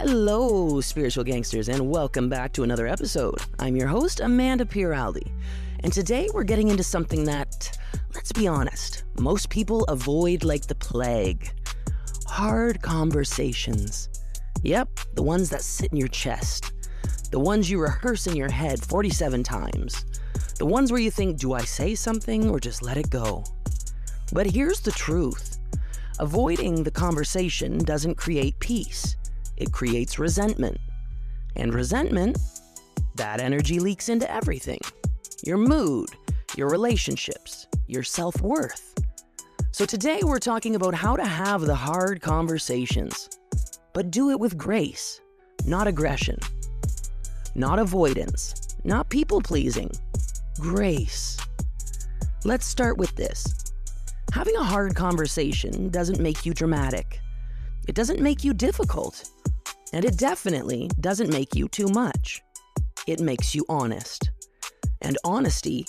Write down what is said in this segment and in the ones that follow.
Hello, Spiritual Gangsters, and welcome back to another episode. I'm your host, Amanda Piraldi, and today we're getting into something that, let's be honest, most people avoid like the plague. Hard conversations. Yep, the ones that sit in your chest. The ones you rehearse in your head 47 times. The ones where you think, do I say something or just let it go? But here's the truth. Avoiding the conversation doesn't create peace. It creates resentment. And resentment, that energy leaks into everything. Your mood, your relationships, your self-worth. So today we're talking about how to have the hard conversations, but do it with grace, not aggression, not avoidance, not people-pleasing, grace. Let's start with this. Having a hard conversation doesn't make you dramatic. It doesn't make you difficult. And it definitely doesn't make you too much. It makes you honest. And honesty,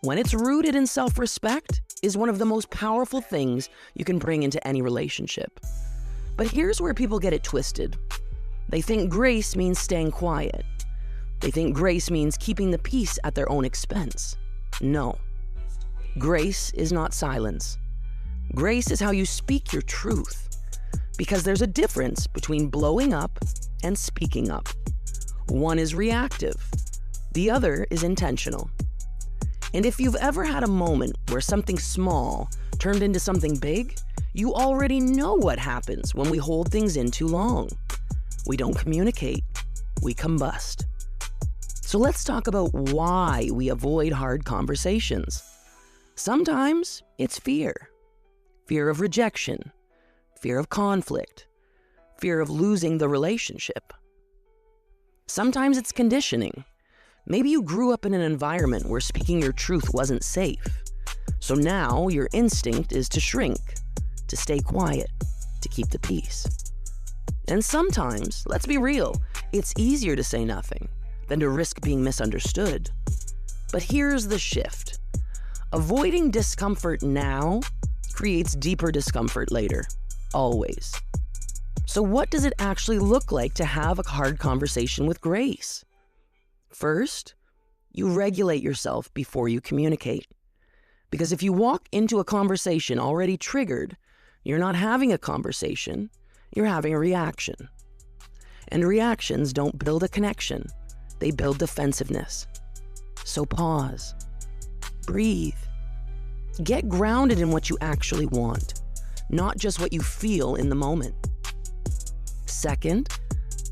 when it's rooted in self-respect, is one of the most powerful things you can bring into any relationship. But here's where people get it twisted. They think grace means staying quiet. They think grace means keeping the peace at their own expense. No. Grace is not silence. Grace is how you speak your truth. Because there's a difference between blowing up and speaking up. One is reactive. The other is intentional. And if you've ever had a moment where something small turned into something big, you already know what happens when we hold things in too long. We don't communicate. We combust. So let's talk about why we avoid hard conversations. Sometimes it's fear. Fear of rejection. Fear of conflict, fear of losing the relationship. Sometimes it's conditioning. Maybe you grew up in an environment where speaking your truth wasn't safe. So now your instinct is to shrink, to stay quiet, to keep the peace. And sometimes, let's be real, it's easier to say nothing than to risk being misunderstood. But here's the shift. Avoiding discomfort now creates deeper discomfort later. Always. So what does it actually look like to have a hard conversation with grace? First, you regulate yourself before you communicate. Because if you walk into a conversation already triggered, you're not having a conversation, you're having a reaction. And reactions don't build a connection, they build defensiveness. So pause. Breathe. Get grounded in what you actually want. Not just what you feel in the moment. Second,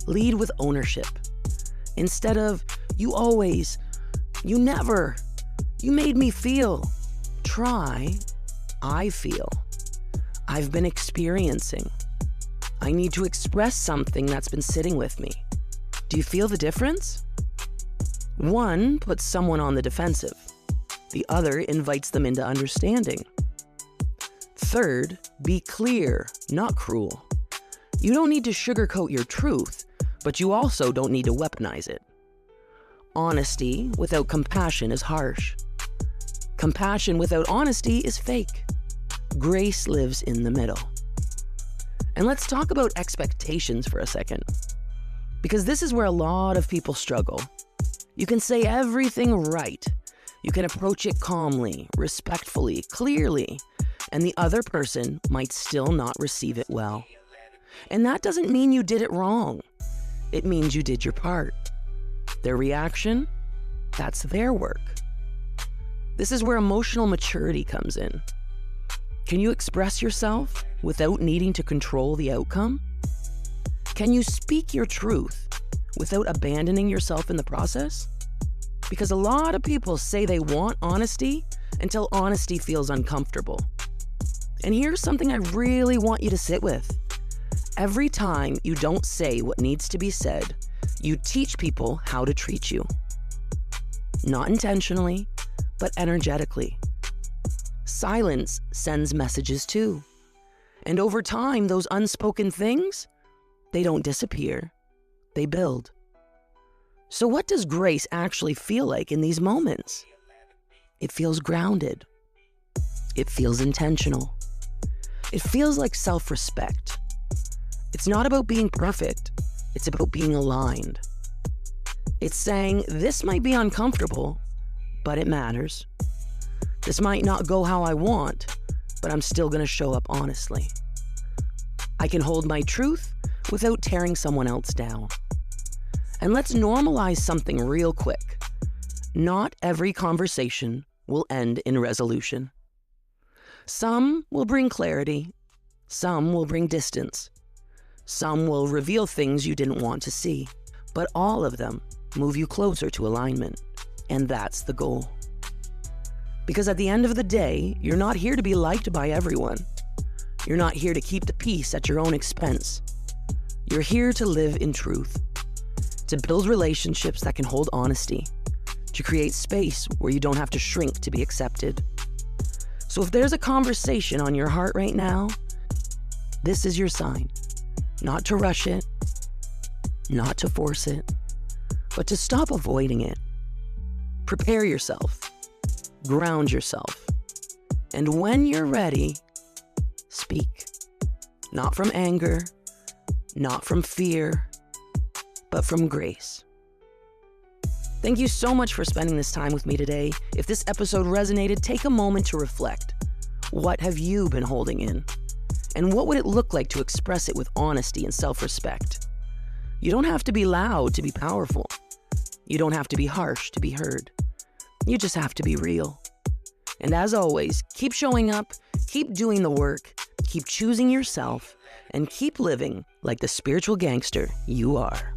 lead with ownership. Instead of, you always, you never, you made me feel. Try, I feel. I've been experiencing. I need to express something that's been sitting with me. Do you feel the difference? One puts someone on the defensive. The other invites them into understanding. Third, be clear, not cruel. You don't need to sugarcoat your truth, but you also don't need to weaponize it. Honesty without compassion is harsh. Compassion without honesty is fake. Grace lives in the middle. And let's talk about expectations for a second, because this is where a lot of people struggle. You can say everything right. You can approach it calmly, respectfully, clearly, and the other person might still not receive it well. And that doesn't mean you did it wrong. It means you did your part. Their reaction, that's their work. This is where emotional maturity comes in. Can you express yourself without needing to control the outcome? Can you speak your truth without abandoning yourself in the process? Because a lot of people say they want honesty until honesty feels uncomfortable. And here's something I really want you to sit with. Every time you don't say what needs to be said, you teach people how to treat you. Not intentionally, but energetically. Silence sends messages too. And over time, those unspoken things, they don't disappear, they build. So what does grace actually feel like in these moments? It feels grounded. It feels intentional. It feels like self-respect. It's not about being perfect. It's about being aligned. It's saying, this might be uncomfortable, but it matters. This might not go how I want, but I'm still going to show up honestly. I can hold my truth without tearing someone else down. And let's normalize something real quick. Not every conversation will end in resolution. Some will bring clarity. Some will bring distance. Some will reveal things you didn't want to see. But all of them move you closer to alignment. And that's the goal. Because at the end of the day, you're not here to be liked by everyone. You're not here to keep the peace at your own expense. You're here to live in truth, to build relationships that can hold honesty, to create space where you don't have to shrink to be accepted. So if there's a conversation on your heart right now, this is your sign. Not to rush it, not to force it, but to stop avoiding it. Prepare yourself. Ground yourself. And when you're ready, speak. Not from anger, not from fear, but from grace. Thank you so much for spending this time with me today. If this episode resonated, take a moment to reflect. What have you been holding in? And what would it look like to express it with honesty and self-respect? You don't have to be loud to be powerful. You don't have to be harsh to be heard. You just have to be real. And as always, keep showing up, keep doing the work, keep choosing yourself, and keep living like the spiritual gangster you are.